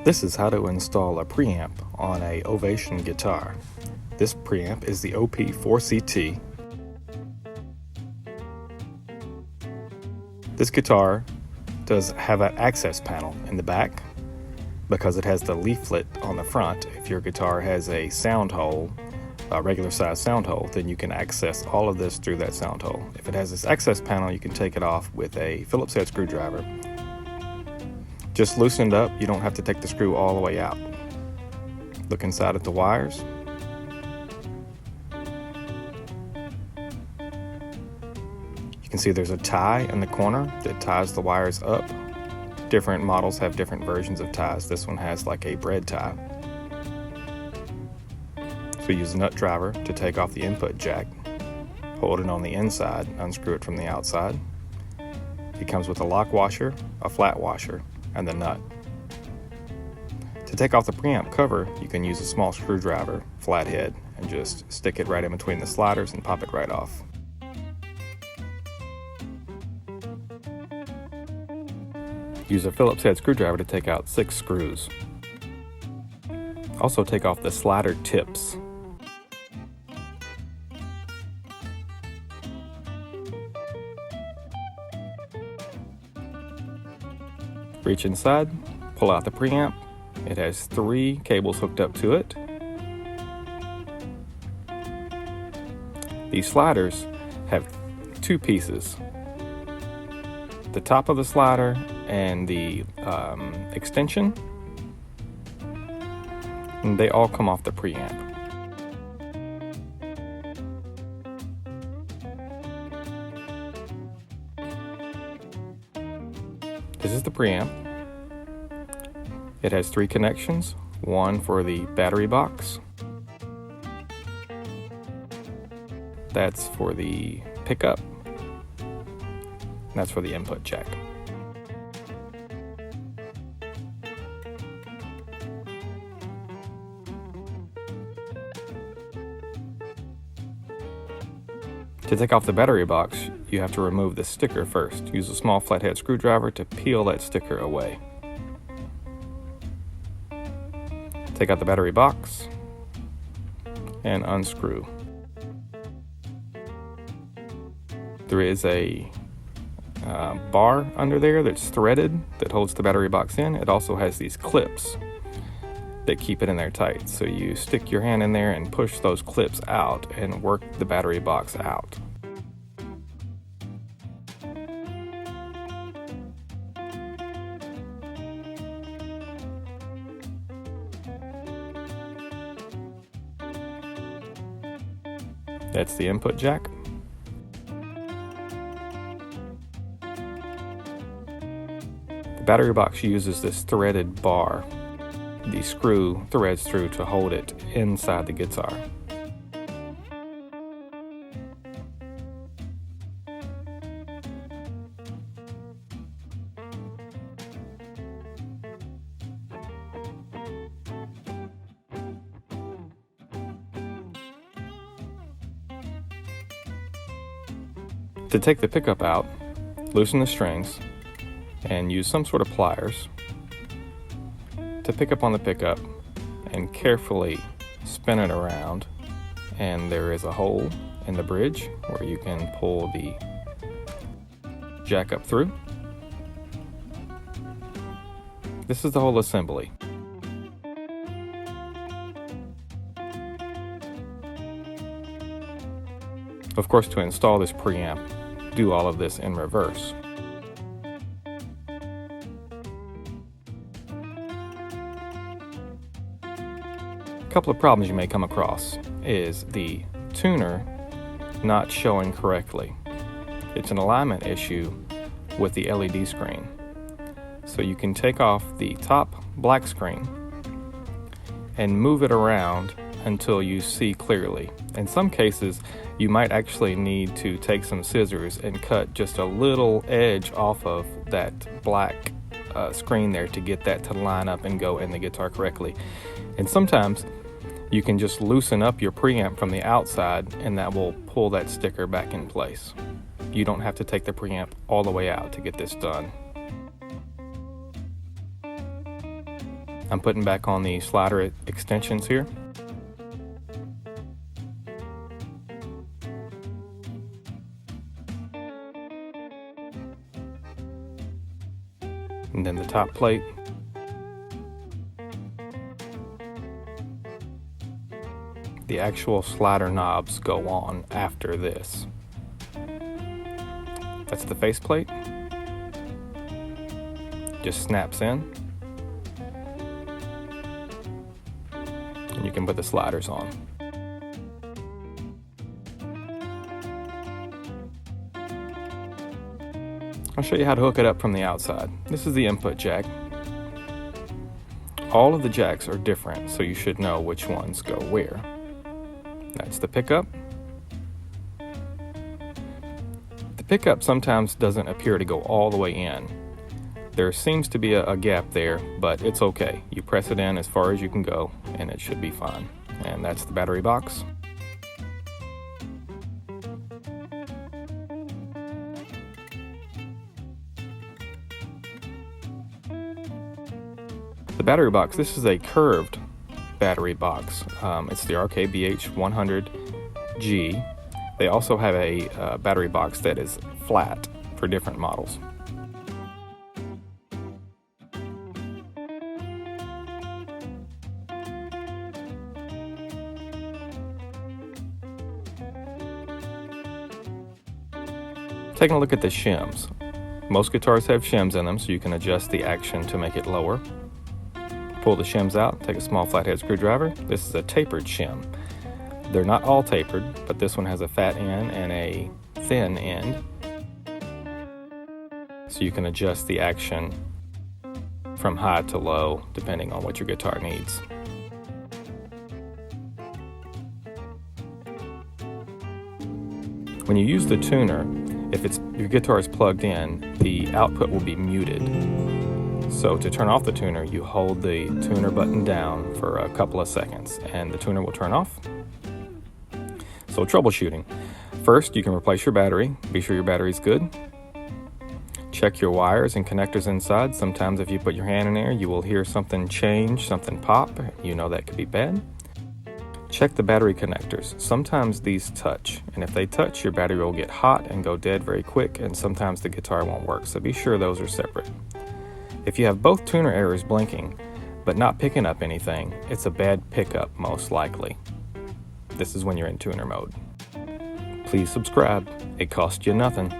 This is how to install a preamp on a Ovation guitar. This preamp is the OP4-CT. This guitar does have an access panel in the back because it has the leaflet on the front. If your guitar has a Soundhole, a regular size Soundhole, then you can access all of this through that Soundhole. If it has this access panel, you can take it off with a Phillips head screwdriver. Just loosen it up. You don't have to take the screw all the way out. Look inside at the wires. You can see there's a tie in the corner that ties the wires up. Different models have different versions of ties. This one has like a bread tie. So use a nut driver to take off the input jack. Hold it on the inside, unscrew it from the outside. It comes with a lock washer, a flat washer, and the nut. To take off the preamp cover, you can use a small screwdriver, flathead, and just stick it right in between the sliders and pop it right off. Use a Phillips head screwdriver to take out 6 screws. Also take off the slider tips. Reach inside, pull out the preamp. It has 3 cables hooked up to it. These sliders have 2 pieces. The top of the slider and the extension, and they all come off the preamp. This is the preamp. It has 3 connections, one for the battery box. That's for the pickup. That's for the input jack. To take off the battery box, you have to remove the sticker first. Use a small flathead screwdriver to peel that sticker away. Take out the battery box and unscrew. There is a bar under there that's threaded that holds the battery box in. It also has these clips that keep it in there tight. So you stick your hand in there and push those clips out and work the battery box out. That's the input jack. The battery box uses this threaded bar. The screw threads through to hold it inside the guitar. To take the pickup out, loosen the strings and use some sort of pliers to pick up on the pickup and carefully spin it around, and there is a hole in the bridge where you can pull the jack up through. This is the whole assembly. Of course, to install this preamp, do all of this in reverse. A couple of problems you may come across is the tuner not showing correctly. It's an alignment issue with the LED screen. So you can take off the top black screen and move it around until you see clearly. In some cases, you might actually need to take some scissors and cut just a little edge off of that black screen there to get that to line up and go in the guitar correctly. And sometimes you can just loosen up your preamp from the outside and that will pull that sticker back in place. You don't have to take the preamp all the way out to get this done. I'm putting back on the slider extensions here. And then the top plate. The actual slider knobs go on after this. That's the faceplate. Just snaps in. And you can put the sliders on. I'll show you how to hook it up from the outside. This is the input jack. All of the jacks are different, so you should know which ones go where. That's the pickup. The pickup sometimes doesn't appear to go all the way in. There seems to be a gap there, but it's okay. You press it in as far as you can go, and it should be fine. And that's the battery box. The battery box, this is a curved battery box. It's the RKBH100G. They also have a battery box that is flat for different models. Taking a look at the shims. Most guitars have shims in them, so you can adjust the action to make it lower. Pull the shims out, take a small flathead screwdriver. This is a tapered shim. They're not all tapered, but this one has a fat end and a thin end. So you can adjust the action from high to low depending on what your guitar needs. When you use the tuner, if your guitar is plugged in, the output will be muted. So to turn off the tuner, you hold the tuner button down for a couple of seconds and the tuner will turn off. So troubleshooting. First, you can replace your battery. Be sure your battery's good. Check your wires and connectors inside. Sometimes if you put your hand in there, you will hear something change, something pop. You know that could be bad. Check the battery connectors. Sometimes these touch, and if they touch, your battery will get hot and go dead very quick, and sometimes the guitar won't work, so be sure those are separate. If you have both tuner errors blinking, but not picking up anything, it's a bad pickup most likely. This is when you're in tuner mode. Please subscribe. It costs you nothing.